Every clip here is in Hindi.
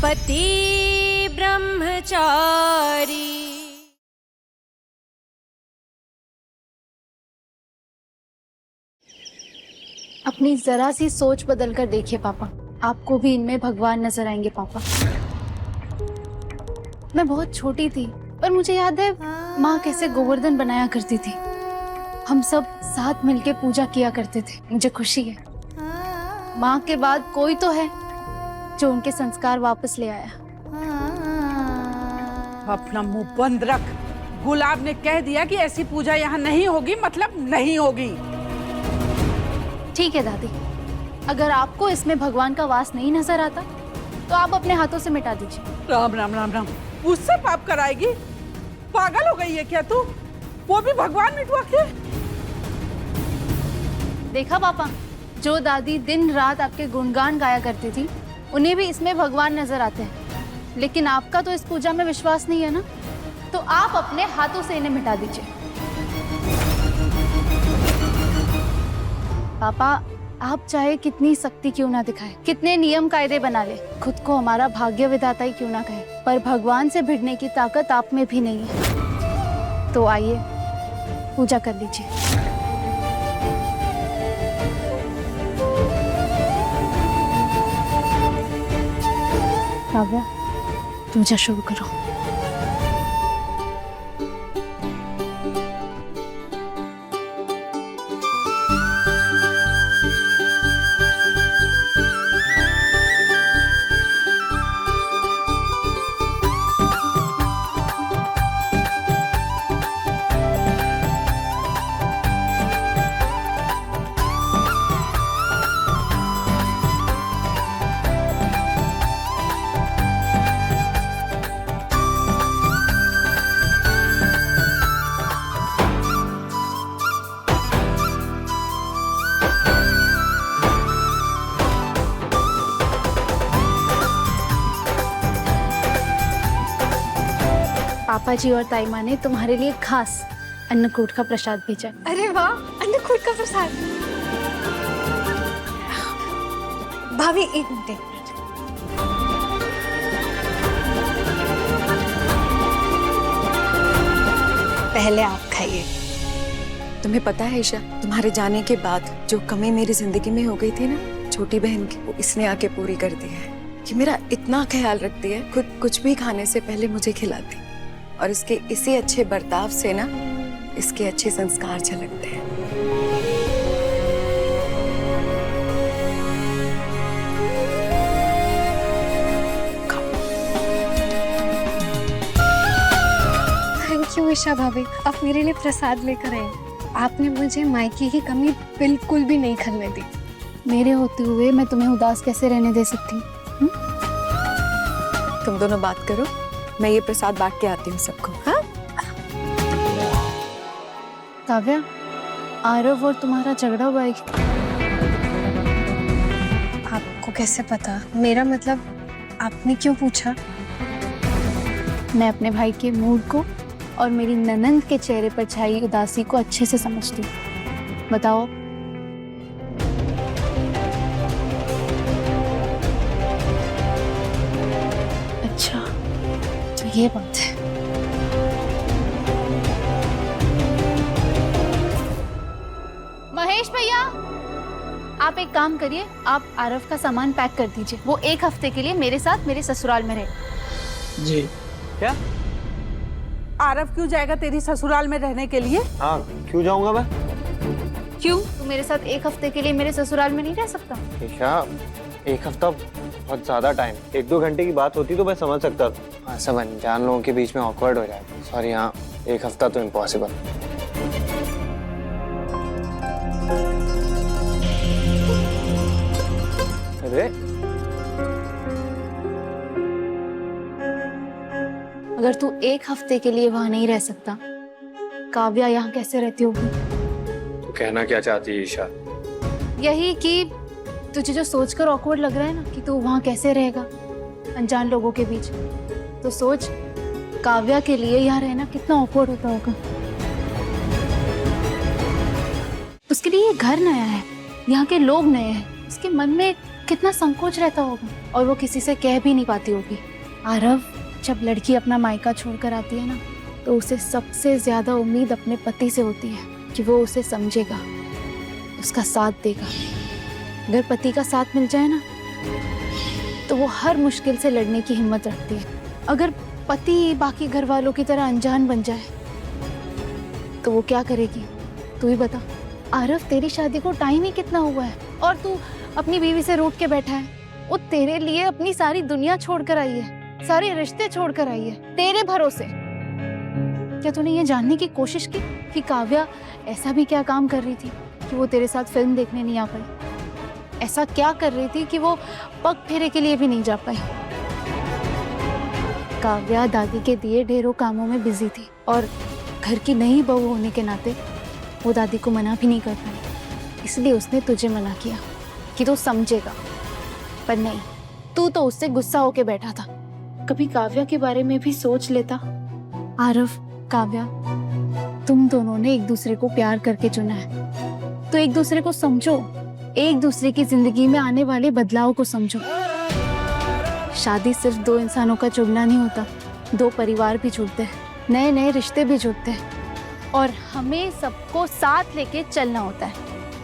पति ब्रह्मचारी। अपनी जरा सी सोच बदल कर देखिए पापा, आपको भी इनमें भगवान नजर आएंगे पापा। मैं बहुत छोटी थी पर मुझे याद है माँ कैसे गोवर्धन बनाया करती थी। हम सब साथ मिलके पूजा किया करते थे। मुझे खुशी है माँ के बाद कोई तो है जो उनके संस्कार वापस ले आया। अपना मुंह बंद रख। गुलाब ने कह दिया कि ऐसी पूजा यहाँ नहीं होगी, मतलब नहीं होगी। ठीक है दादी, अगर आपको इसमें भगवान का वास नहीं नजर आता तो आप अपने हाथों से मिटा दीजिए। राम राम राम राम, उससे पाप कराएगी? पागल हो गई है क्या तू? वो भी भगवान मिटवा के? देखा पापा, जो दादी दिन रात आपके गुणगान गाया करती थी उन्हें भी इसमें भगवान नजर आते हैं। लेकिन आपका तो इस पूजा में विश्वास नहीं है ना, तो आप अपने हाथों से इन्हें मिटा दीजिए। पापा, आप चाहे कितनी शक्ति क्यों ना दिखाए, कितने नियम कायदे बना ले, खुद को हमारा भाग्य विधाता ही क्यों ना कहे, पर भगवान से भिड़ने की ताकत आप में भी नहीं है। तो आइए पूजा कर लीजिए। काव्या, पूजा शुरू करो। पापा जी और ताई माँ ने तुम्हारे लिए खास अन्नकूट का प्रसाद भेजा। अरे वाह, अन्नकूट का प्रसाद। भाभी एक मिनट। पहले आप खाइए। तुम्हें पता है ईशा, तुम्हारे जाने के बाद जो कमी मेरी जिंदगी में हो गई थी ना छोटी बहन की, वो इसने आके पूरी कर दी है। कि मेरा इतना ख्याल रखती है, खुद कुछ भी खाने से पहले मुझे खिलाती, और इसके इसी अच्छे बर्ताव से ना इसके अच्छे संस्कार झलकते हैं। थैंक यू ईशा भाभी, आप मेरे लिए प्रसाद लेकर आए। आपने मुझे मायके की कमी बिल्कुल भी नहीं खलने दी। मेरे होते हुए मैं तुम्हें उदास कैसे रहने दे सकती हूँ? तुम दोनों बात करो, मैं ये प्रसाद बांट के आती हूँ सबको। हाँ काव्या, आरव और तुम्हारा झगड़ा हुआ है? आपको कैसे पता? मेरा मतलब, आपने क्यों पूछा? मैं अपने भाई के मूड को और मेरी ननंद के चेहरे पर छाई उदासी को अच्छे से समझती हूँ। बताओ। अच्छा, तो ये बात है। महेश भैया, आप एक काम करिए, आप आरव का सामान पैक कर दीजिए। वो एक हफ्ते के लिए मेरे साथ मेरे ससुराल में रहे। जी। क्या? आरव क्यों जाएगा तेरी ससुराल में रहने के लिए? हाँ, क्यों जाऊंगा मैं? क्यों? तू मेरे साथ एक हफ्ते के लिए मेरे ससुराल में नहीं रह सकता? ईशा, एक हफ्ता बहुत ज्यादा टाइम, 1-2 घंटे की बात होती तो मैं समझ सकता था। हाँ, सब अनजान लोगों के बीच में ऑकवर्ड हो जाता। सॉरी, हाँ, एक हफ्ता तो इम्पॉसिबल। अरे अगर तू एक हफ्ते के लिए वहां नहीं रह सकता, काव्या यहाँ कैसे रहती होगी? तो कहना क्या चाहती है ईशा? यही कि तुझे जो सोचकर ऑकवर्ड लग रहा है ना कि तू वहां कैसे रहेगा अनजान लोगों के बीच, तो सोच काव्या के लिए यहाँ रहना कितना ऑकवर्ड होता होगा। उसके लिए ये घर नया है, यहाँ के लोग नए हैं, उसके मन में कितना संकोच रहता होगा और वो किसी से कह भी नहीं पाती होगी। आरव, जब लड़की अपना मायका छोड़कर आती है ना, तो उसे सबसे ज्यादा उम्मीद अपने पति से होती है कि वो उसे समझेगा, उसका साथ देगा। अगर पति का साथ मिल जाए ना, तो वो हर मुश्किल से लड़ने की हिम्मत रखती है। अगर पति बाकी घर वालों की तरह अनजान बन जाए तो वो क्या करेगी, तू ही बता। आरव, तेरी शादी को टाइम ही कितना हुआ है और तू अपनी बीवी से रूठ के बैठा है। वो तेरे लिए अपनी सारी दुनिया छोड़कर आई है, सारे रिश्ते छोड़कर आई है, तेरे भरोसे। क्या तूने ये जानने की कोशिश की कि काव्या ऐसा भी क्या काम कर रही थी कि वो तेरे साथ फिल्म देखने नहीं आ पाई? ऐसा क्या कर रही थी कि वो पग फेरे के लिए भी नहीं जा पाई? काव्या दादी के दिए ढेरों कामों में बिजी थी और घर की नई बहू होने के नाते वो दादी को मना भी नहीं कर पाई। इसलिए उसने तुझे मना किया कि तू समझेगा, पर नहीं, तू तो उससे गुस्सा होके बैठा था। कभी काव्या के बारे में भी सोच लेता। आरव, काव्या, तुम दोनों ने एक दूसरे को प्यार करके चुना है, तो एक दूसरे को समझो, एक दूसरे की जिंदगी में आने वाले बदलाव को समझो। शादी सिर्फ दो इंसानों का चुनना नहीं होता, दो परिवार भी जुड़ते हैं, नए नए रिश्ते भी जुड़ते हैं और हमें सबको साथ लेके चलना होता है,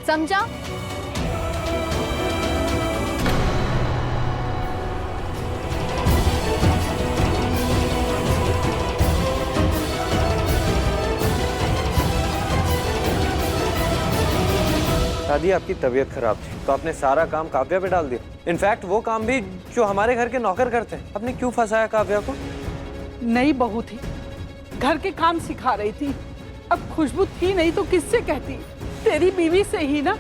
समझा? दादी, आपकी तबीयत खराब थी तो आपने सारा काम काव्या पे डाल दिया। इनफैक्ट वो काम भी जो हमारे घर के नौकर करते हैं। आपने क्यों फंसाया काव्या को? नई बहू थी, घर के काम सिखा रही थी। अब खुशबू थी नहीं तो किससे कहती? तेरी बीवी से ही ना।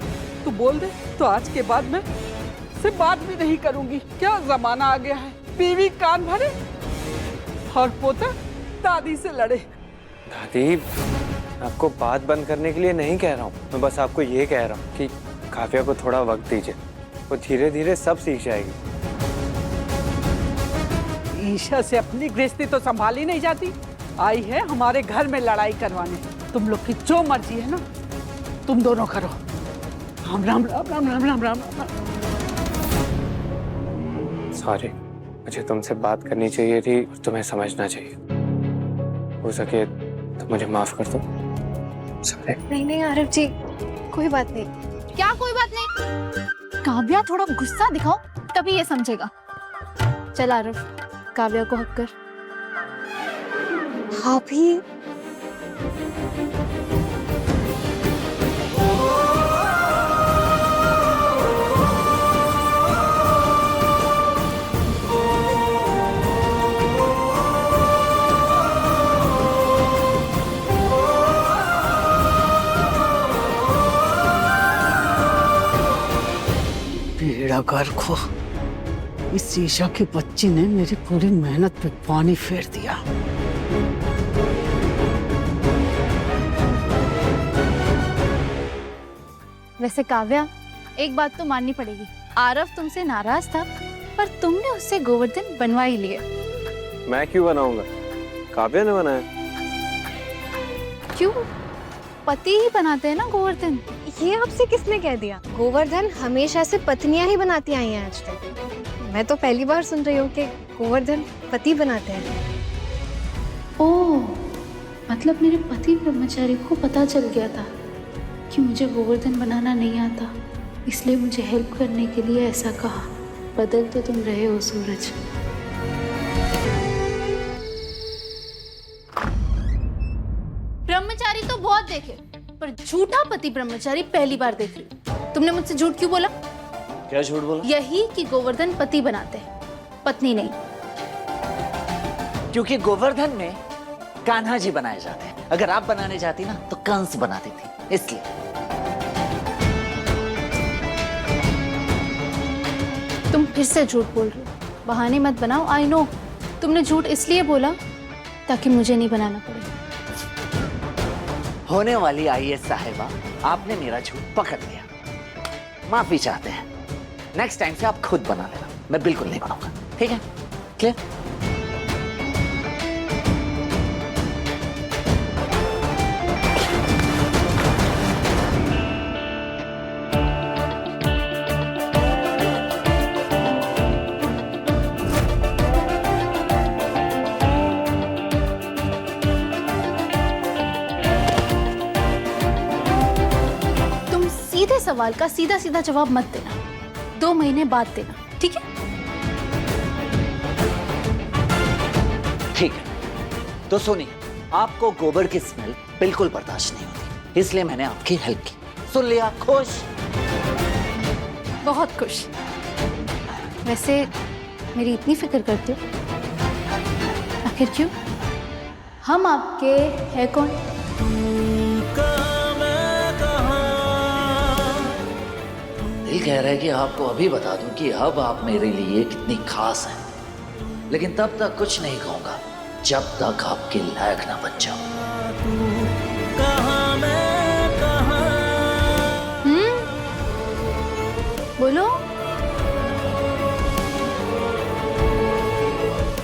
तू बोल दे तो आज के बाद मैं से बात भी नहीं करूंगी। क्या जमाना आ गया है, बीवी कान भरे और पोता दादी से लड़े। दादी, आपको बात बंद करने के लिए नहीं कह रहा हूँ, मैं बस आपको ये कह रहा हूँ कि काव्या को थोड़ा वक्त दीजिए, वो धीरे धीरे सब सीख जाएगी। ईशा से अपनी गृहस्थी तो संभाली नहीं जाती, आई है हमारे घर में लड़ाई करवाने। तुम लोग की जो मर्जी है ना, तुम दोनों करो। राम राम राम राम राम राम राम राम। सॉरी, मुझे तुमसे बात करनी चाहिए थी और तुम्हें समझना चाहिए। हो सके तो मुझे माफ कर दो। सॉरी। नहीं नहीं आरव जी, कोई बात नहीं। क्या कोई बात नहीं? काव्या, थोड़ा गुस्सा दिखाओ तभी ये समझेगा। चल आरव, काव्या को हक कर। भाभी, बेड़ा गर्क हो, इस शीशा के बच्चे ने मेरी पूरी मेहनत पे पानी फेर दिया। वैसे काव्या, एक बात तो माननी पड़ेगी, आरव तुमसे नाराज था, पर तुमने उससे गोवर्धन बनवा ही लिया। मैं क्यों बनाऊंगा? काव्या ने बनाया। क्यों? पति ही बनाते हैं ना गोवर्धन। ये आपसे किसने कह दिया? गोवर्धन हमेशा से पत्नियां ही बनाती आई हैं आज तक। मैं तो पहली बार सुन रही हूँ कि गोवर्धन पति बनाते हैं। ओह, मतलब मेरे पति ब्रह्मचारी को पता चल गया था कि मुझे गोवर्धन बनाना नहीं आता, इसलिए मुझे हेल्प करने के लिए ऐसा कहा। बदल तो तुम रहे हो सूरज। ब्रह्मचारी तो बहुत देखे, पर झूठा पति ब्रह्मचारी पहली बार देख रही। तुमने मुझसे झूठ क्यों बोला? क्या झूठ बोला? यही कि गोवर्धन पति बनाते हैं, पत्नी नहीं। क्योंकि गोवर्धन में कान्हा जी बनाए जाते हैं। अगर आप बनाने जाती ना तो कंस बनाती थी, इसलिए। तुम फिर से झूठ बोल रहे हो, बहाने मत बनाओ। आई नो तुमने झूठ इसलिए बोला ताकि मुझे नहीं बनाना पड़े। होने वाली आईएएस साहिबा, आपने मेरा झूठ पकड़ लिया, माफी चाहते हैं। नेक्स्ट टाइम से आप खुद बना लेना, मैं बिल्कुल नहीं बनाऊंगा, ठीक है? क्लियर? सवाल का सीधा सीधा जवाब मत देना, 2 महीने बाद देना, ठीक है? ठीक है, तो सुनिए, आपको गोबर की स्मेल बिल्कुल बर्दाश्त नहीं होती, इसलिए मैंने आपकी हेल्प की। सुन लिया? खुश? बहुत खुश। वैसे मेरी इतनी फिक्र करते हो, आखिर क्यों? हम आपके है कौन? दिल कह रहा है कि आपको अभी बता दूं कि अब आप मेरे लिए कितनी खास हैं, लेकिन तब तक कुछ नहीं कहूंगा जब तक आपके लायक ना बन जाऊं। बोलो।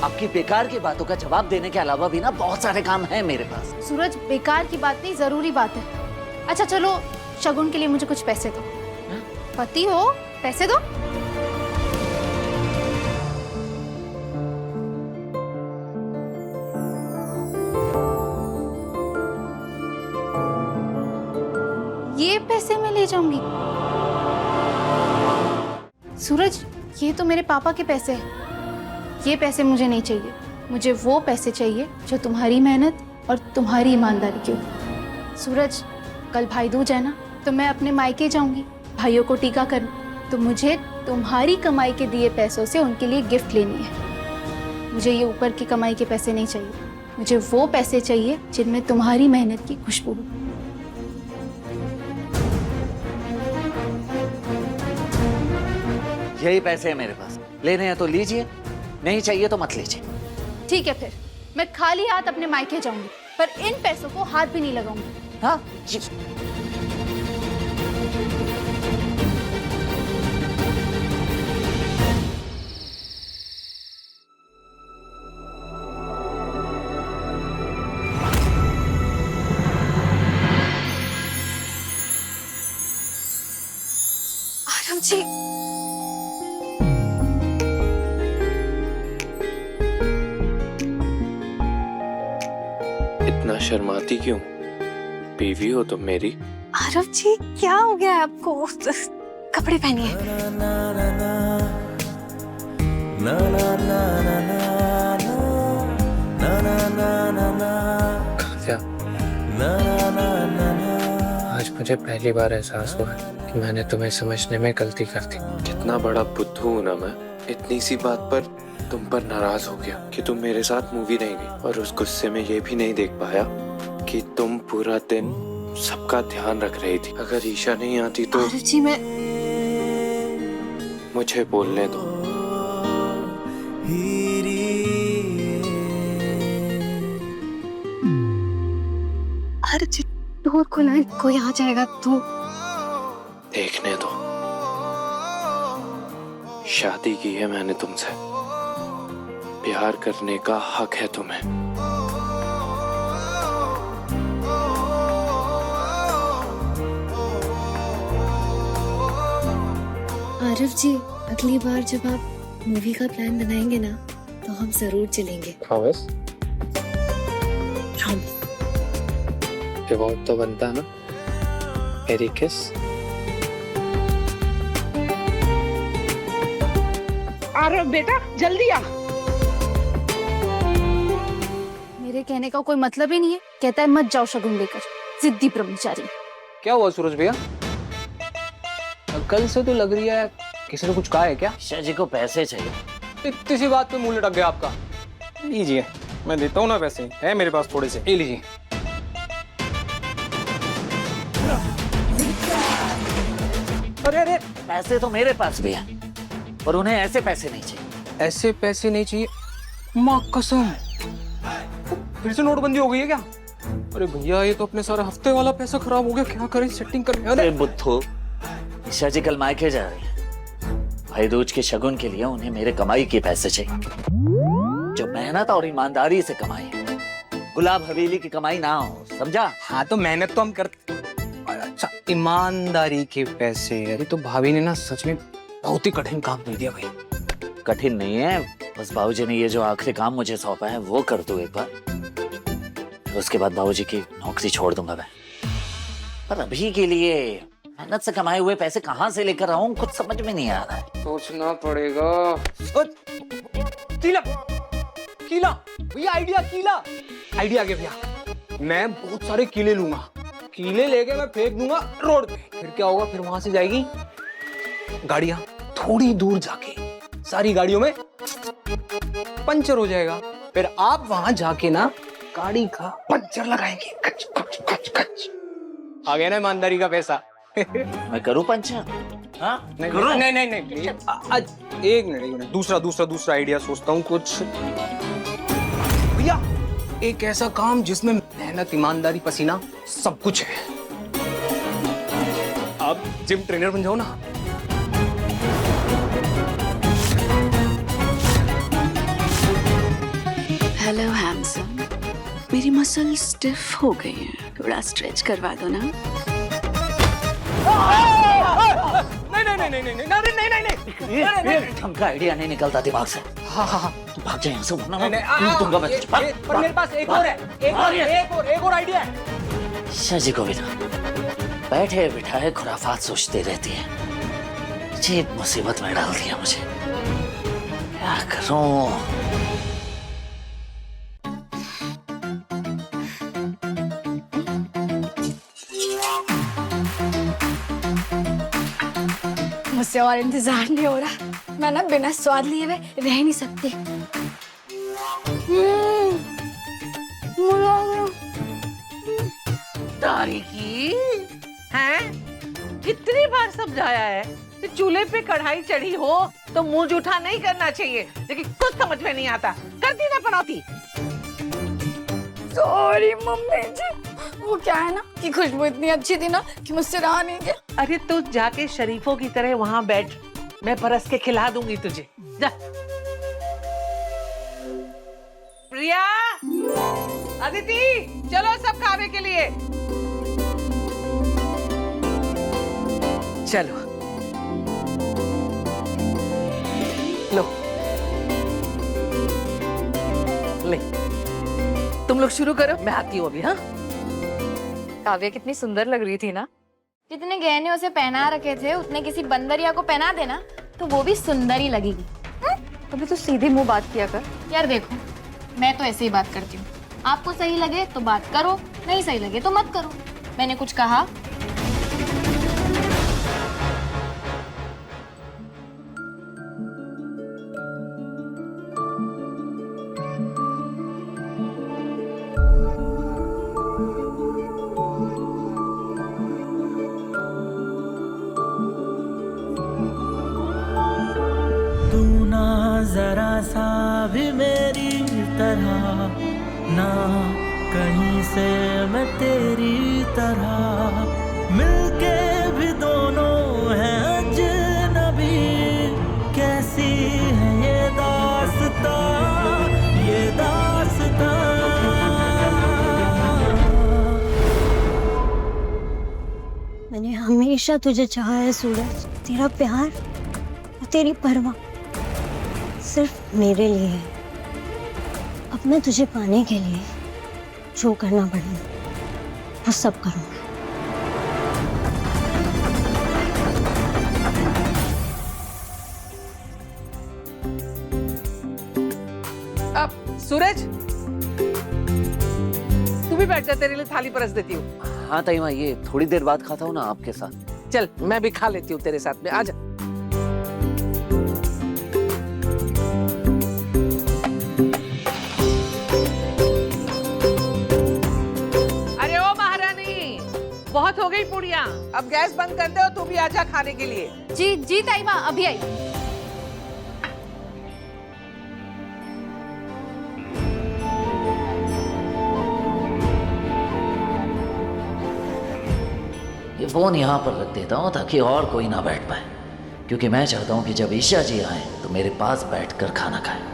आपकी बेकार की बातों का जवाब देने के अलावा भी ना बहुत सारे काम हैं मेरे पास। सूरज, बेकार की बात नहीं, जरूरी बात है। अच्छा चलो, शगुन के लिए मुझे कुछ पैसे दो। पति हो, पैसे दो। ये पैसे मैं ले जाऊंगी। सूरज, ये तो मेरे पापा के पैसे हैं। ये पैसे मुझे नहीं चाहिए। मुझे वो पैसे चाहिए जो तुम्हारी मेहनत और तुम्हारी ईमानदारी के हों। सूरज, कल भाई दूज है ना, तो मैं अपने मायके जाऊंगी भाइयों को टीका करने। तो मुझे तुम्हारी कमाई के दिए पैसों से उनके लिए गिफ्ट लेनी है। मुझे ये ऊपर की कमाई के पैसे नहीं चाहिए। मुझे वो पैसे चाहिए जिनमें तुम्हारी मेहनत की खुशबू हो। यही पैसे हैं मेरे पास, लेने हैं तो लीजिए, नहीं चाहिए तो मत लीजिए। ठीक है, फिर मैं खाली हाथ अपने मायके जाऊंगी, पर इन पैसों को हाथ भी नहीं लगाऊंगी। हाँ जी। आरव जी, इतना शर्माती क्यों? बीवी हो तुम मेरी। आरव जी क्या हो गया है आपको? कपड़े पहनिए। काव्या, आज मुझे पहली बार एहसास हुआ कि मैंने तुम्हें समझने में गलती कर दी। कितना बड़ा बुद्धू हूं ना मैं, इतनी सी बात पर तुम पर नाराज हो गया कि तुम मेरे साथ मूवी नहीं गई, और उस गुस्से में ये भी नहीं देख पाया कि तुम पूरा दिन सबका ध्यान रख रही थी। अगर ईशा नहीं आती तो आरव जी, मैं मुझे बोलने दो। आरव जी, डोर खोला है, कोई आ जाएगा तो। देखने दो, शादी की है मैंने तुमसे, प्यार करने का हक है तुम्हें। आरव जी, अगली बार जब आप मूवी का प्लान बनाएंगे ना, तो हम जरूर चलेंगे। प्रॉमिस? प्रॉमिस। रिवॉर्ड तो बनता है ना, मेरी किस। आरव बेटा, जल्दी आ। मेरे कहने का कोई मतलब ही नहीं है। कहता है मत जाओ शगुन लेकर, जिद्दी ब्रह्मचारी। क्या हुआ सूरज भैया? कल से तो लग रही है किसी ने कुछ कहा है क्या? ईशा जी को पैसे चाहिए। इतनी सी बात पे मुंह लटक गया आपका। लीजिए, मैं देता हूँ ना पैसे, है मेरे पास थोड़े से। ये लीजिए। अरे अरे, पैसे तो मेरे पास भी हैं, और उन्हें ऐसे पैसे नहीं चाहिए। ऐसे पैसे नहीं चाहिए? माँ कसम, फिर से नोटबंदी हो गई है क्या? अरे भैया, ये तो अपने सारे हफ्ते वाला पैसा खराब हो गया। क्या करें, सेटिंग करें? अरे बुद्धू, ईशा जी कल मायके जा रही है। भाई दूज के शगुन के लिए उन्हें मेरे कमाई के पैसे चाहिए, जो मेहनत और ईमानदारी से कमाई है। गुलाब हवेली की कमाई ना हो, समझा? हाँ तो मेहनत तो हम करते। अच्छा, ईमानदारी के पैसे? अरे तो भाभी ने ना सच में बहुत ही कठिन काम दे दिया भाई। कठिन नहीं है, बस बाबूजी ने ये जो आखिरी काम मुझे सौंपा है वो कर दो एक बार, उसके बाद बाबूजी की नौकरी छोड़ दूंगा मैं। पर अभी के लिए मेहनत से कमाए हुए पैसे कहाँ से लेकर आऊं, कुछ समझ में नहीं आ रहा है। सोचना पड़ेगा। कीला कीला भैया, आइडिया कीला, आइडिया आ गया भैया। मैं बहुत सारे कीले लूंगा, कीले लेके मैं फेंक दूंगा रोड पे। फिर क्या होगा, फिर वहां से जाएगी गाड़ियां, थोड़ी दूर जाके सारी गाड़ियों में पंचर हो जाएगा। फिर आप वहां जाके ना गाड़ी का पंचर लगाएंगे, कच कच कच कच। आ गया ना ईमानदारी का पैसा। मैं करूं पंचर? हाँ नहीं नहीं नहीं नहीं, आज एक मिनट, दूसरा आइडिया सोचता हूँ कुछ। भैया एक ऐसा काम जिसमें मेहनत, ईमानदारी, पसीना सब कुछ है। आप जिम ट्रेनर बन जाओ ना। हेलो हैंडसम, मेरी मसल स्टिफ हो गई है, थोड़ा स्ट्रेच करवा दो ना। नहीं। ढंग का आइडिया नहीं निकलता दिमाग से। हाँ। तू भाग जा यहाँ से, वरना मैं लूट दूंगा बस। पर मेरे पास एक और है, एक और आइडिया है। ईशा जी को भी ना बैठे बिठाए खुराफात सोचती रहती है। ये मुसीबत में डाल दिया मुझे, क्या करूं? मुझसे और इंतजार नहीं हो रहा। मैं ना बिना स्वाद लिए हुए रह नहीं सकती। तारीकी हैं? कितनी बार समझाया है कि चूल्हे पे कढ़ाई चढ़ी हो तो मुंह जूठा नहीं करना चाहिए, लेकिन कुछ समझ में नहीं आता। कर दी ना पनौती। सॉरी मम्मी जी, वो क्या है ना कि खुशबू इतनी अच्छी थी ना कि मुझसे रहा नहीं गया। अरे तू जाके शरीफों की तरह वहां बैठ, मैं परस के खिला दूंगी तुझे। जा। प्रिया, अदिति, चलो सब खाने के लिए। चलो लो, ले तुम लोग शुरू करो, मैं आती हूँ अभी। हाँ, काव्या कितनी सुंदर लग रही थी ना। जितने गहने उसे पहना रखे थे उतने किसी बंदरिया को पहना देना तो वो भी सुंदर ही लगेगी। अभी तो सीधे मुंह बात किया कर। यार देखो, मैं तो ऐसे ही बात करती हूँ। आपको सही लगे तो बात करो, नहीं सही लगे तो मत करो। मैंने कुछ कहा? जरा सा भी मेरी तरह ना, कहीं से मैं तेरी तरह, मिलके भी दोनों हैं अजनबी। कैसी है ये दास्तां, ये दास्तां। मैंने हमेशा तुझे चाहा है सूरज। तेरा प्यार और तेरी परवाह सिर्फ मेरे लिए है। अब मैं तुझे पाने के लिए जो करना पड़े वो सब करूंगा। अब सूरज, तू भी बैठ जा, तेरे लिए थाली परस देती हूँ। हाँ ताई माँ, ये थोड़ी देर बाद खाता हूँ ना आपके साथ। चल मैं भी खा लेती हूँ तेरे साथ में, आजा। बहुत हो गई पूड़ियाँ, अब गैस बंद कर दे और तू भी आजा खाने के लिए। जी जी ताई माँ, अभी आई। ये फोन यहाँ पर रख देता हूँ ताकि और कोई ना बैठ पाए, क्योंकि मैं चाहता हूँ कि जब ईशा जी आए तो मेरे पास बैठकर खाना खाएं।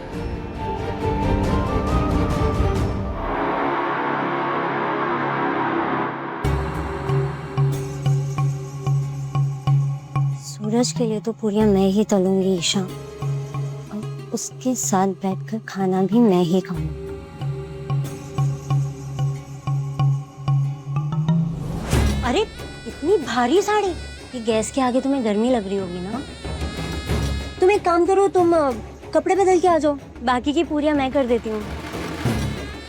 सूरज के लिए तो पूरियां मैं ही तलूंगी ईशा, और उसके साथ बैठकर खाना भी मैं ही खाऊंगी। अरे इतनी भारी साड़ी ये गैस के आगे तुम्हें गर्मी लग रही होगी ना। तुम एक काम करो, तुम कपड़े बदल के आ जाओ, बाकी की पूरियां मैं कर देती हूँ।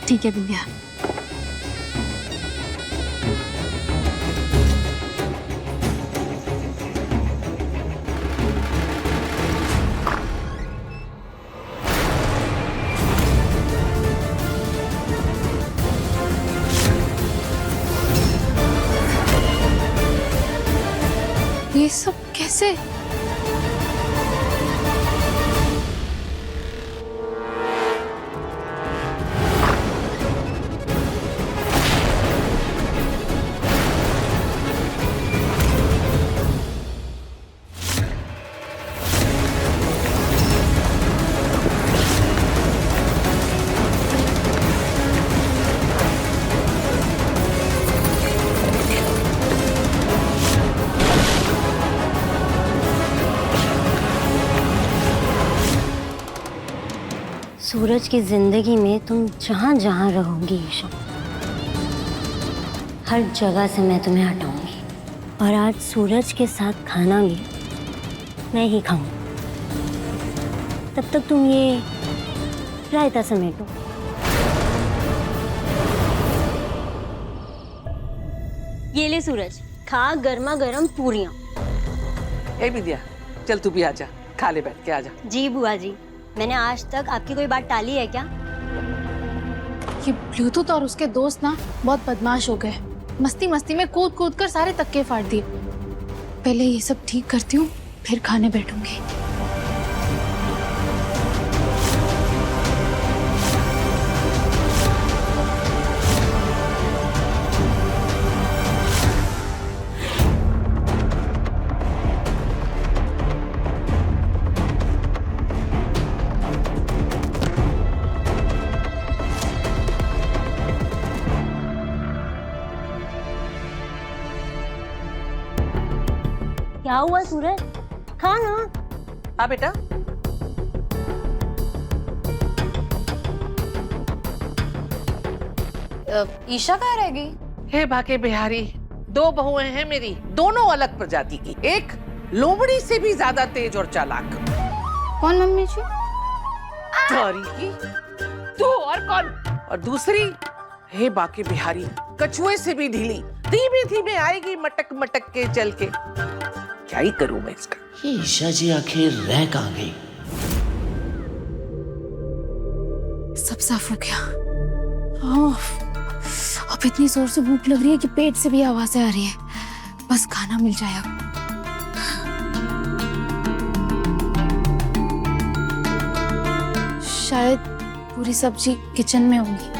ठीक है बिंदिया। ये सब कैसे? सूरज की जिंदगी में तुम जहाँ जहाँ रहोगी ईशा, हर जगह से मैं तुम्हें हटाऊंगी। और आज सूरज के साथ खाना भी मैं ही खाऊंगी। तब तक तुम ये रायता समेटो। ये ले सूरज, खा गर्मा गर्म पूरियां। ए विद्या, चल तू भी आजा, खा ले, बैठ के आजा। जी बुआ जी, मैंने आज तक आपकी कोई बात टाली है क्या? ये ब्लूटूथ और उसके दोस्त ना बहुत बदमाश हो गए। मस्ती मस्ती में कूद कूद कर सारे तक्के फाड़ दिए। पहले ये सब ठीक करती हूँ, फिर खाने बैठूंगी। क्या हुआ सूरज, खा ना। हाँ बेटा। ईशा कहाँ रह गई? हे बाके बिहारी, दो बहुएं हैं मेरी, दोनों अलग प्रजाति की। एक लोमड़ी से भी ज्यादा तेज और चालाक। कौन मम्मी जी? तारी की तू, और कौन? और दूसरी, हे बाके बिहारी, कछुए से भी ढीली, धीमे धीमे आएगी मटक मटक के चल के। क्या ही करूं मैं इसका। ये ईशा जी आखिर रह कहाँ गई? सब साफ हो गया। अब इतनी जोर से भूख लग रही है कि पेट से भी आवाजें आ रही है। बस खाना मिल जाए अब। शायद पूरी सब्जी किचन में होगी।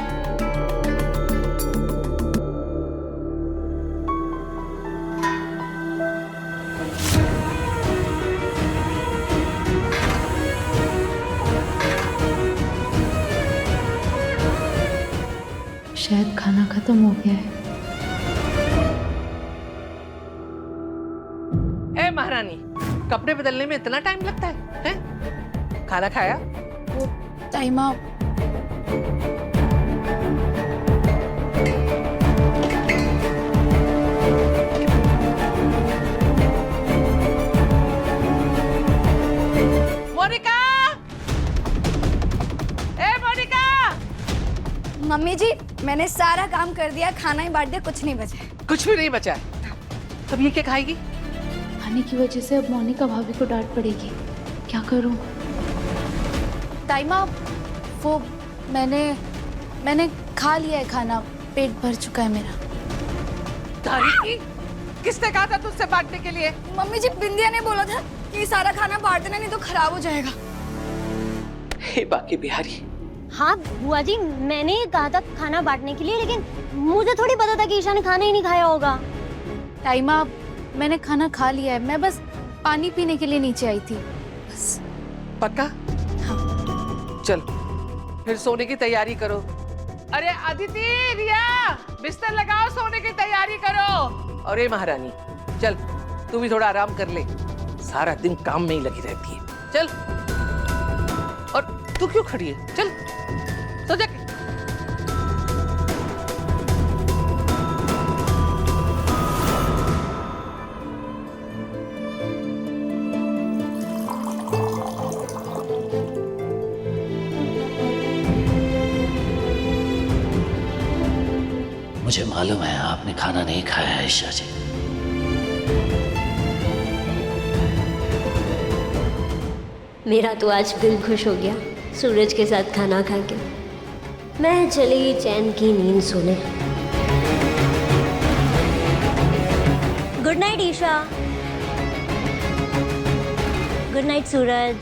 शायद खाना खत्म हो गया है। ए महारानी, कपड़े बदलने में इतना टाइम लगता है? हैं? खाना खाया? वो टाइमा मोनिका! ए मोनिका! मम्मी जी, मैंने सारा काम कर दिया, खाना ही बांट दिया, कुछ नहीं बचा। कुछ भी नहीं बचा है। तब ये क्या खाएगी? खाने की वजह से अब मोनिका भाभी को डांट पड़ेगी। क्या करूं? टाइमा, वो मैंने खा लिया है खाना, पेट भर चुका है मेरा। तारीकी, किसने कहा था तुझसे बांटने के लिए? मम्मी जी, बिंदिया ने बोला था कि सारा खाना बांट देना, नहीं तो खराब हो जाएगा। हे बाकी बिहारी। हाँ बुआ जी, मैंने ही कहा था खाना बांटने के लिए, लेकिन मुझे थोड़ी पता था कि ईशा ने खाना ही नहीं खाया होगा। टाइमा, मैंने खाना खा लिया है, मैं बस पानी पीने के लिए नीचे आई थी बस। पक्का? हाँ। चल, फिर सोने की तैयारी करो। अरे अदिति, रिया, बिस्तर लगाओ, सोने की तैयारी करो। अरे महारानी, चल तू भी थोड़ा आराम कर ले, सारा दिन काम में ही लगी रहती है। चल। और तू क्यों खड़ी है? चल सो जा। मुझे मालूम है आपने खाना नहीं खाया है ईशा जी। मेरा तो आज दिल खुश हो गया सूरज के साथ खाना खा के। मैं चली चैन की नींद सोने। Good night Isha. Good night Suraj.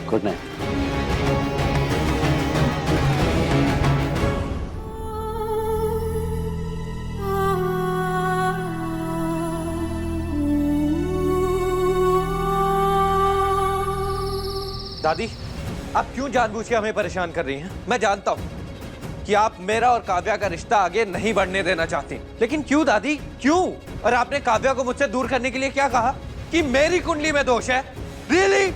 Good night. दादी, आप क्यों जानबूझ के हमें परेशान कर रही हैं? मैं जानता हूँ कि आप मेरा और काव्या का रिश्ता आगे नहीं बढ़ने देना चाहती, लेकिन क्यों दादी, क्यों? और आपने काव्या को मुझसे दूर करने के लिए क्या कहा? कि मेरी कुंडली में दोष है? रियली?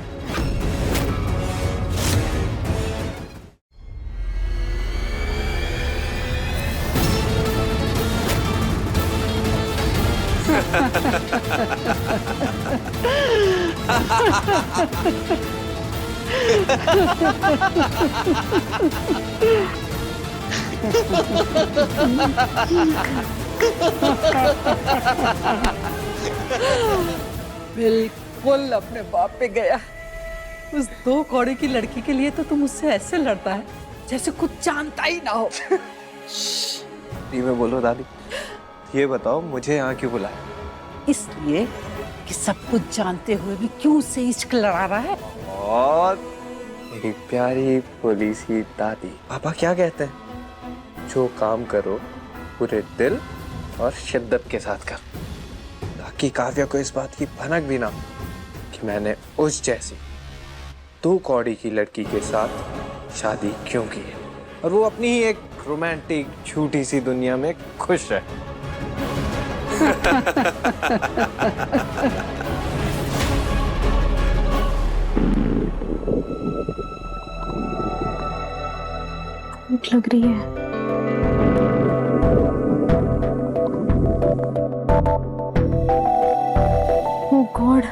बिल्कुल अपने बाप पे गया। उस 2 कौड़ी की लड़की के लिए तो तुम उससे ऐसे लड़ता है जैसे कुछ जानता ही ना हो। में बोलो दादी, ये बताओ मुझे यहाँ क्यों बुलाया? इसलिए कि सब कुछ जानते हुए भी क्यों उससे इश्क लड़ा रहा है। और मेरी प्यारी भोली सी दादी, पापा क्या कहते हैं? जो काम करो पूरे दिल और शिद्दत के साथ कर, ताकि काव्या को इस बात की भनक भी ना हो कि मैंने उस जैसी 2 कौड़ी की लड़की के साथ शादी क्यों की है, और वो अपनी ही एक रोमांटिक झूठी सी दुनिया में खुश रहे। भूख लग रही है। ओह गॉड,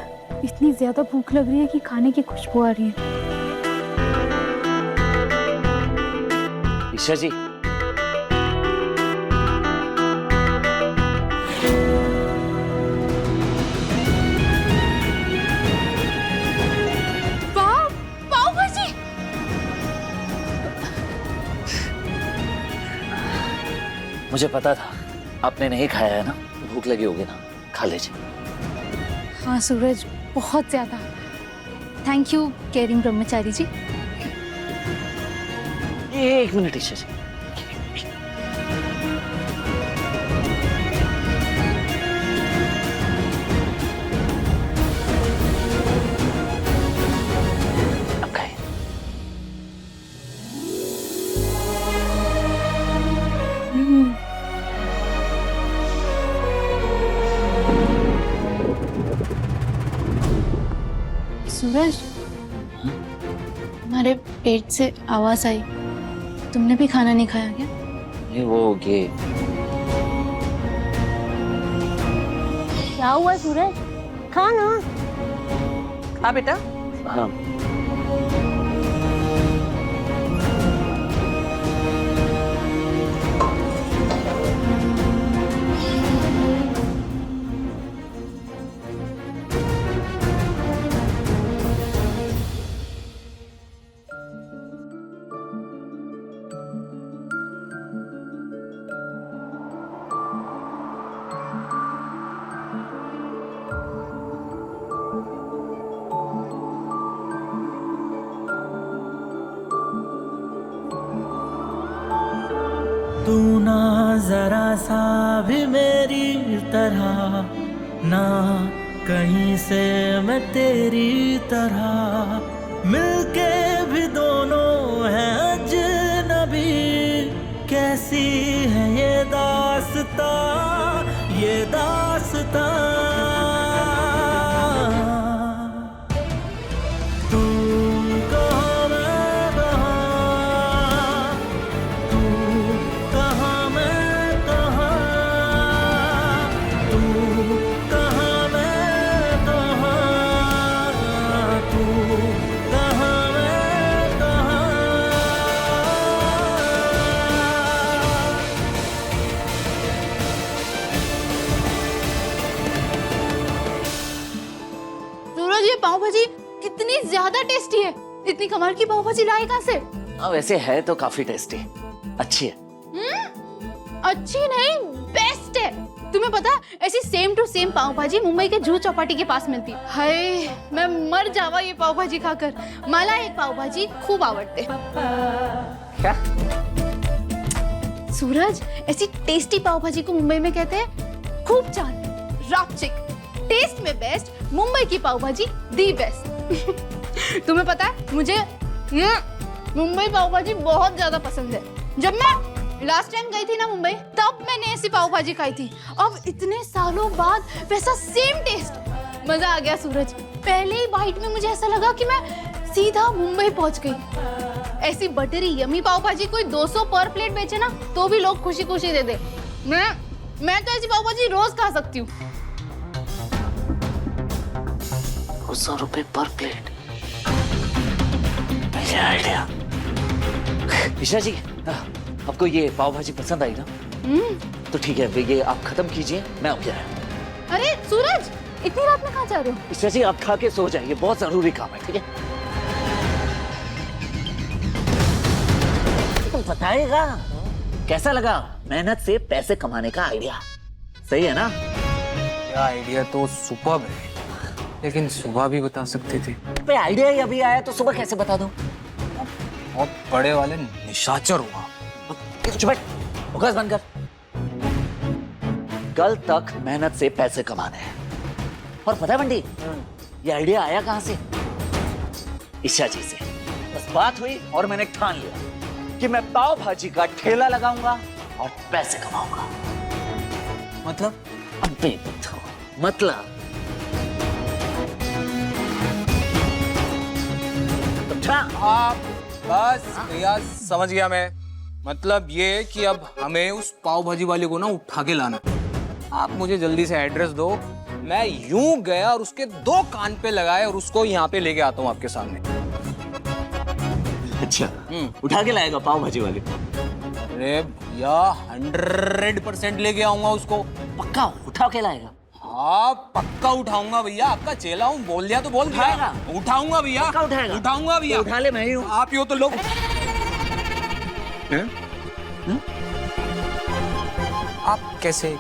इतनी ज्यादा भूख लग रही है कि खाने की खुशबू आ रही है। ईशा जी, पाव भाजी। मुझे पता था आपने नहीं खाया है ना, भूख लगी होगी ना, खा लीजिए। हाँ सूरज, बहुत ज्यादा। Thank you caring Brahmachari ji. 1 minute Isha जी। अब खाइए। सूरज, हमारे पेट से आवाज आई। तुमने भी खाना नहीं खाया क्या? नहीं, वो ये क्या हुआ सूरज? खाना। हाँ बेटा। हाँ, तू ना जरा सा भी मेरी तरह, ना कहीं से मैं तेरी तरह, मिलके भी दोनों हैं अजनबी। कैसी है ये दास्तां, ये दास्तां। तू कहाँ मैं कहाँ, तू कहाँ मैं कहाँ, तू कहाँ मैं कहाँ, तू कहाँ मैं कहाँ। टेस्टी है। इतनी कमाल की पाव भाजी लाए कहाँ से? वैसे है तो काफी टेस्टी, अच्छी है। अच्छी नहीं, बेस्ट है। तुम्हें पता ऐसी सेम टू सेम पाव भाजी मुंबई के जुहू चौपाटी के पास मिलती है। हाय मैं मर जावा ये पाव भाजी खाकर। मला एक पाव भाजी खूब आवडते। क्या? सूरज, ऐसी टेस्टी पाव भाजी को मुंबई में कहते हैं खूब छान, रापचिक। टेस्ट में बेस्ट, मुंबई की पाव भाजी दी बेस्ट। तुम्हें पता है मुझे ये मुंबई पाव भाजी बहुत ज्यादा पसंद है। जब मैं लास्ट टाइम गई थी ना मुंबई, तब मैंने ऐसी पाव भाजी खाई थी। अब इतने सालों बाद वैसा सेम टेस्ट। मजा आ गया सूरज। पहले ही बाइट में मुझे ऐसा लगा कि मैं सीधा मुंबई पहुंच गई। ऐसी बटरी यमी पाव भाजी कोई 200 पर प्लेट बेचे ना तो भी लोग खुशी खुशी दे दे। मैं तो ऐसी पाव भाजी रोज खा सकती हूँ। 200 रुपए पर प्लेट, आइडिया। ईशा जी, आपको ये पाव भाजी पसंद आई ना? तो ठीक है, ये आप खत्म कीजिए, मैं आ गया। अरे सूरज, इतनी रात में कहाँ जा रहे हो? ईशा जी, आप खा के सो जाइए, बहुत जरूरी काम है, ठीक है? तुम बताएगा कैसा लगा मेहनत से पैसे कमाने का आइडिया? सही है ना? क्या आइडिया तो सुपर्ब है, लेकिन सुबह भी बता सकते थे। आइडिया ही अभी आया तो सुबह कैसे बता दूं? बहुत बड़े वाले निशाचर हुआ। चुप बैठ, बकवास बंद कर। कल तक मेहनत से पैसे कमाने हैं। और पता है बंटी, ये आइडिया आया कहां से? ईशा जी से। बस बात हुई और मैंने ठान लिया कि मैं पाव भाजी का ठेला लगाऊंगा और पैसे कमाऊंगा। मतलब? अबे मतलब आप बस भैया, समझ गया मैं। मतलब ये कि अब हमें उस पाव भाजी वाले को ना उठा के लाना। आप मुझे जल्दी से एड्रेस दो, मैं यूं गया और उसके 2 कान पे लगाए और उसको यहाँ पे लेके आता हूँ आपके सामने। अच्छा, उठा के लाएगा पाव भाजी वाले? अरे भैया 100% लेके आऊंगा उसको। पक्का उठा के लाएगा? हाँ पक्का उठाऊंगा भैया, आपका चेला हूँ, बोल दिया तो बोल दिया। उठाऊंगा भैया, उठाऊंगा भैया। उठा ले, मैं ही हूँ। आप ही हो तो लोग। आप कैसे?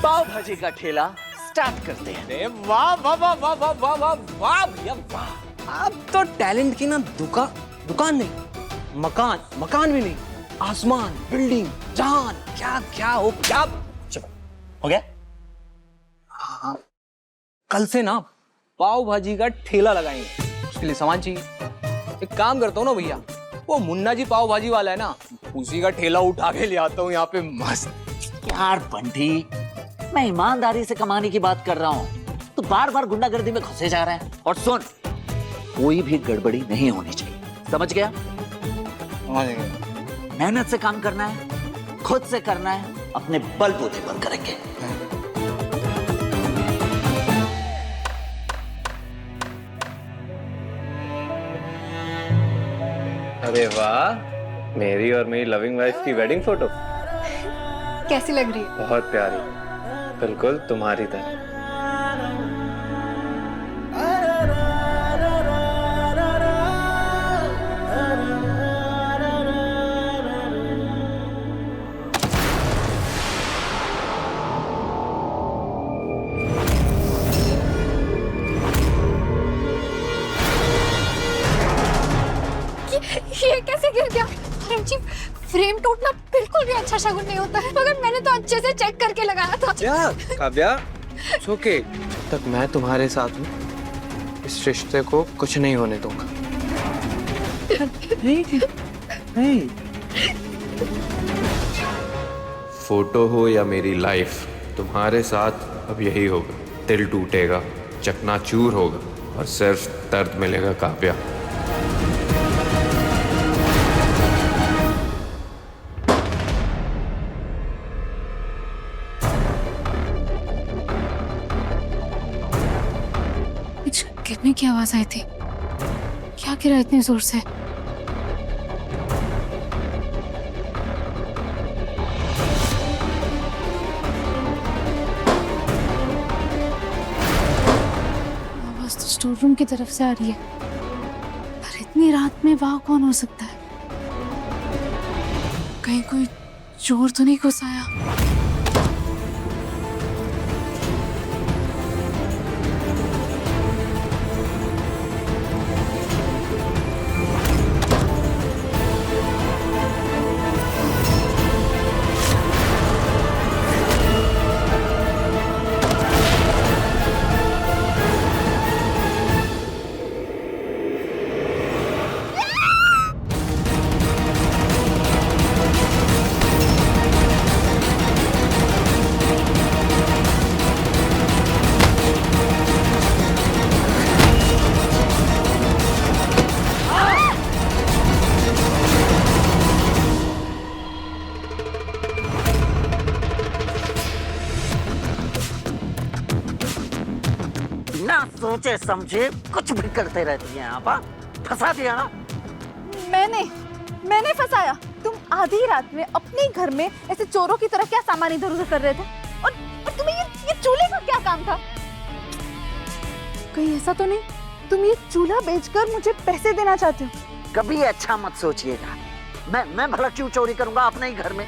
पाव भाजी का ठेला स्टार्ट करते हैं। अरे वाह वाह वाह वाह वाह वाह वाह वाह भैया वाह। आप तो टैलेंट की ना दुकान नहीं, मकान भी नहीं, आसमान, बिल्डिंग, जहान, क्या क्या हो क्या। चलो हो गया? हाँ, कल से ना पाव भाजी का ठेला लगाएंगे, उसके लिए सामान चाहिए। एक काम करता हूँ ना भैया, वो मुन्ना जी पाव भाजी वाला है ना, उसी का ठेला उठा के ले आता हूँ यहाँ पे मस्त। यार बंटी, मैं ईमानदारी से कमाने की बात कर रहा हूँ, तो बार बार गुंडागर्दी में घुसे जा रहा है। और सुन, कोई भी गड़बड़ी नहीं होनी चाहिए, समझ गया? मेहनत से काम करना है, खुद से करना है, अपने बलबूते पर करेंगे। अरे वाह, मेरी और मेरी लविंग वाइफ की वेडिंग फोटो कैसी लग रही है? बहुत प्यारी, बिल्कुल तुम्हारी तरह। ये कैसे गिर गया? जी, फ्रेम टूटना बिल्कुल भी अच्छा शगुन नहीं होता है, मगर मैंने तो अच्छे से चेक करके लगाया था। क्या काव्या, ओके, जब तक मैं तुम्हारे साथ हूँ इस रिश्ते को कुछ नहीं होने दूंगा। नहीं। फोटो हो या मेरी लाइफ, तुम्हारे साथ अब यही होगा। दिल टूटेगा, चकनाचूर होगा और सिर्फ दर्द मिलेगा काव्या। आवाज आई थी। क्या गिरा इतनी जोर से? आवाज तो स्टोर रूम की तरफ से आ रही है, पर इतनी रात में वहां कौन हो सकता है? कहीं कोई चोर तो नहीं घुस आया? ना सोचे समझे कुछ भी करते रहती हैं आप। फंसा दिया ना। मैंने फंसाया? तुम आधी रात में अपने घर में ऐसे चोरों की तरह क्या सामान इधर उधर कर रहे थे? और तुम्हें ये चूल्हे का क्या काम था? कहीं ऐसा तो नहीं तुम ये चूल्हा बेचकर मुझे पैसे देना चाहते हो? कभी अच्छा मत सोचिएगा। मैं भला क्यों चोरी करूंगा अपने ही घर में?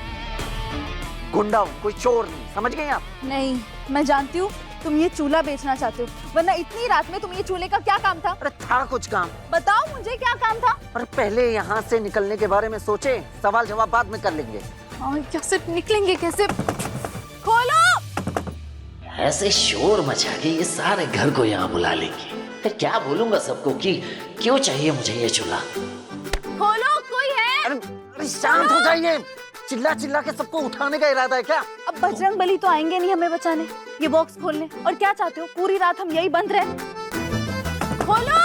गुंडा हूँ, कोई चोर नहीं, समझ गए आप? नहीं, मैं जानती हूँ तुम ये चूल्हा बेचना चाहते हो, वरना इतनी रात में तुम ये चूल्हे का क्या काम था? अरे था कुछ काम। बताओ मुझे क्या काम था? अरे पहले यहाँ से निकलने के बारे में सोचे, सवाल जवाब बाद में कर लेंगे। कैसे निकलेंगे? कैसे? खोलो! ऐसे शोर मचा के ये सारे घर को यहाँ बुला लेंगे, फिर क्या बोलूंगा सबको कि क्यों चाहिए मुझे ये चूल्हा? खोलो, कोई है? अरे शांत हो जाइए। चिल्ला चिल्ला के सबको उठाने का इरादा है क्या? अब बजरंग बली तो आएंगे नहीं हमें बचाने, ये बॉक्स खोलने। और क्या चाहते हो, पूरी रात हम यही बंद रहे? खोलो!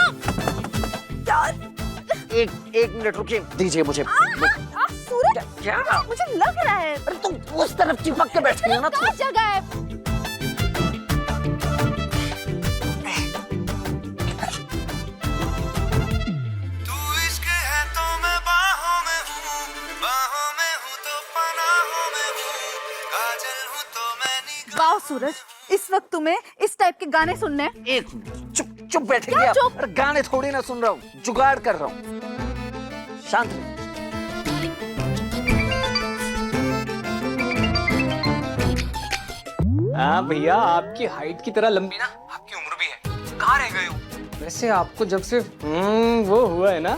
एक मिनट रुकिए, दीजिए मुझे। सूरज, क्या? मुझे लग रहा है। अरे तुम उस तरफ चिपक के बैठी हो ना। कहाँ जगह है? तू इश्क है तो मैं बाहों में हूँ तो पनाहों में हूँ, काजल हूँ तो मैं निगाह। वाह सूरज, इस वक्त तुम्हें इस टाइप के गाने सुनने हैं? एक चुप बैठेंगे आप? चुप? अरे गाने थोड़ी ना सुन रहा हूँ, जुगाड़ कर रहा हूँ। शांत रहो। हाँ भैया, आपकी हाइट की तरह लंबी ना आपकी उम्र भी है। कहाँ रह गए हो? वैसे आपको जब से वो हुआ है ना,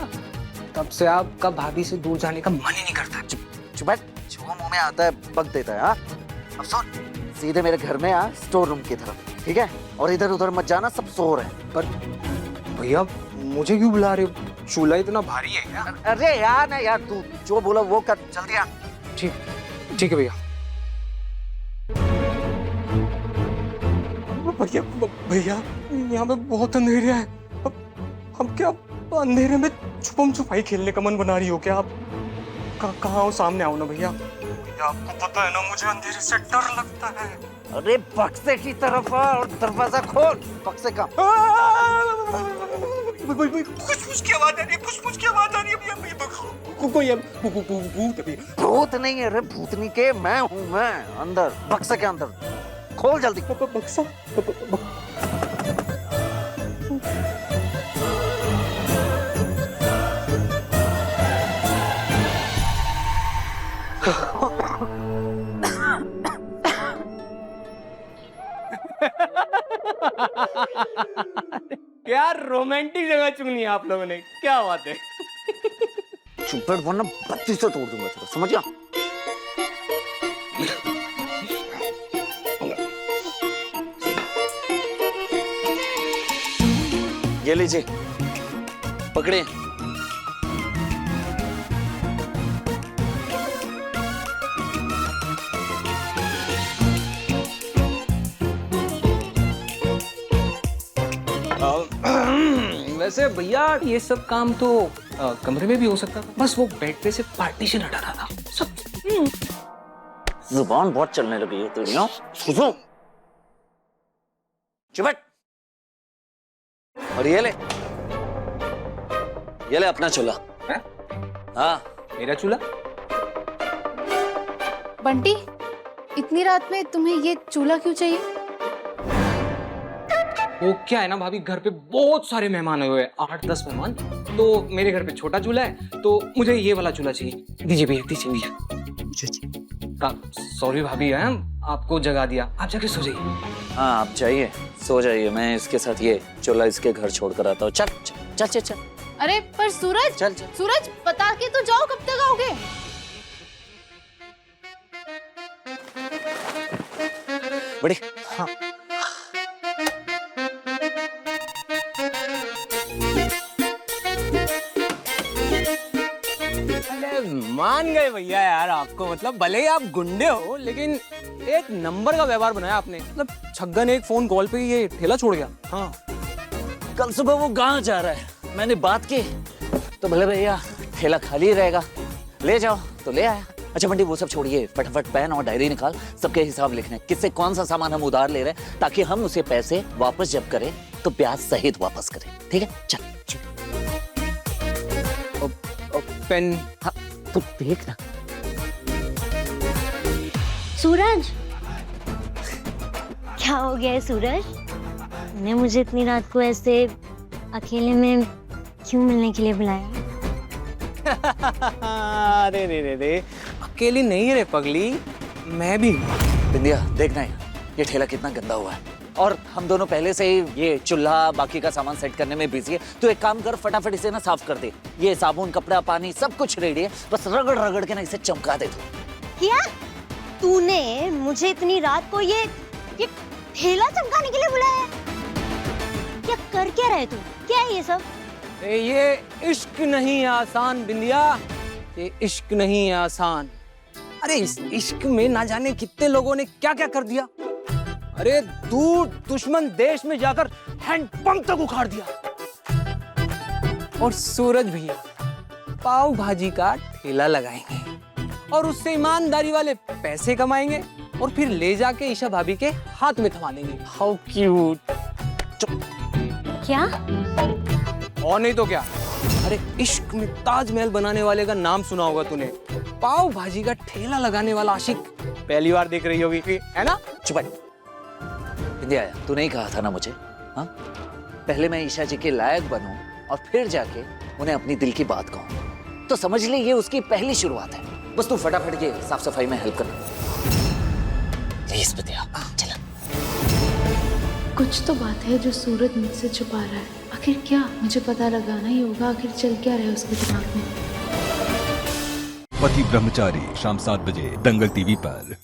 तब से आपका भाभी से दूर जाने का मन ही नहीं करता। चुप बैठ, जो मुंह में आता है बक देता है। हाँ, अब सुन, सीधे मेरे घर में आ, स्टोर रूम की तरफ, ठीक है? और इधर उधर मत जाना, सब सो रहे हैं। पर भैया मुझे क्यों बुला रहे हो? चूल्हा इतना भारी है क्या? अरे यार ना यार, तू जो बोला वो कर, जल्दी आ। ठीक है भैया। भैया यहाँ पे बहुत अंधेरा है। अब हम क्या अंधेरे में छुपम छुपाई खेलने का मन बना रही हो क्या आप? कहाँ हो? सामने आओ ना भैया। भैया आपको पता है ना, मुझे अंधेरे से डर लगता है। अरे बक्से की तरफ आ और दरवाजा खोल। बक्से का खुशबुश की आवाज आ रही है, खुशबुश की आवाज आ रही है भैया। कोई भूत है भैया? भूत नहीं है रे भूतनी के, मैं हूँ। मैं अंदर, बक्से के अंदर। खोल जल्दी। बक्सा क्या रोमांटिक जगह चुनी है आप लोगों ने, क्या बात है। चुप बैठ वरना बत्ती से तोड़ दूंगा तेरा, समझ गया? ये लीजिए, पकड़े। वैसे भैया ये सब काम तो कमरे में भी हो सकता था, बस वो बेड पे से पार्टीशन हटा रहा था सब। जुबान बहुत चलने लगी है तेरी। सुनो, चुप बैठ। और ये ले, ये ले अपना चूल्हा। हैं? हाँ मेरा चूल्हा? बंटी, इतनी रात में तुम्हें ये चूल्हा क्यों चाहिए? वो क्या है ना भाभी, घर पे बहुत सारे मेहमान आए हुए हैं, 8-10 मेहमान। तो मेरे घर पे छोटा चूल्हा है, तो मुझे ये वाला चूल्हा चाहिए। दीजिए भैया, दीजिए भैया। सॉरी भाभी, है आपको जगा दिया, आप जाके सो जाइए। हाँ आप जाइए, सो जाइए। मैं इसके साथ ये चूल्हा इसके घर छोड़ कर आता हूँ। चल चल चल चल। अरे पर सूरज, चल चल। सूरज बता के तो जाओ, कब तक आओगे? बड़ी हाँ। मान गए भैया यार आपको, मतलब भले ही आप गुंडे हो लेकिन एक नंबर का व्यवहार बनाया आपने। मतलब छग्गा ने एक फोन कॉल पे ये ठेला छोड़ गया। हाँ कल सुबह वो गांव जा रहा है, मैंने बात की तो भले भैया ठेला खाली रहेगा, ले जाओ तो ले आया। अच्छा बंटी वो सब छोड़िए, फटाफट पेन और डायरी निकाल, सबके हिसाब लिखने, किससे कौन सा सामान हम उधार ले रहे हैं, ताकि हम उसे पैसे वापस जब करें तो ब्याज सहित वापस करें। ठीक है चल चल। पेन? हाँ तू देख ना। सूरज, क्या हो गया है सूरज? तूने मुझे इतनी रात को ऐसे अकेले में क्यों मिलने के लिए बुलाया? अरे रे, अकेली नहीं रे पगली, मैं भी। बिंदिया देखना ये ठेला कितना गंदा हुआ है, और हम दोनों पहले से ही ये चूल्हा बाकी का सामान सेट करने में बिजी है। तो एक काम कर, फटाफट इसे ना साफ कर दे। ये साबुन, कपड़ा, पानी सब कुछ रेडी है, बस रगड़ रगड़ के ना इसे चमका दे। क्या तूने मुझे इतनी रात को ये ठेला चमकाने के लिए बुलाया? क्या कर क्या रहे तू? क्या है ये सब? ये इश्क नहीं आसान बिंदिया, ये इश्क नहीं आसान। अरे इस इश्क में ना जाने कितने लोगों ने क्या क्या कर दिया। अरे दूर दुश्मन देश में जाकर हैंडपंप तक उखाड़ दिया। और सूरज भैया पाव भाजी का ठेला लगाएंगे और उससे ईमानदारी वाले पैसे कमाएंगे और फिर ले जाके ईशा भाभी के हाथ में थमा देंगे। How cute. क्या? और नहीं तो क्या। अरे इश्क में ताजमहल बनाने वाले का नाम सुना होगा तूने, पाव भाजी का ठेला लगाने वाला आशिक पहली बार देख रही होगी, है ना? चुप बिंदिया, तू नहीं कहा था ना मुझे, हाँ? पहले मैं ईशा जी के लायक बनूं और फिर जाके उन्हें अपनी दिल की बात कहूं, तो समझ ले ये उसकी पहली शुरुआत है। बस तू फटाफट ये साफ सफाई में हेल्प करना प्लीज बिंदिया, चला। कुछ तो बात है जो सूरज मुझसे छुपा रहा है। आखिर क्या? मुझे पता लगाना ही होगा, आखिर चल क्या रहा है उसके दिमाग में। पति ब्रह्मचारी शाम 7 बजे दंगल टीवी पर।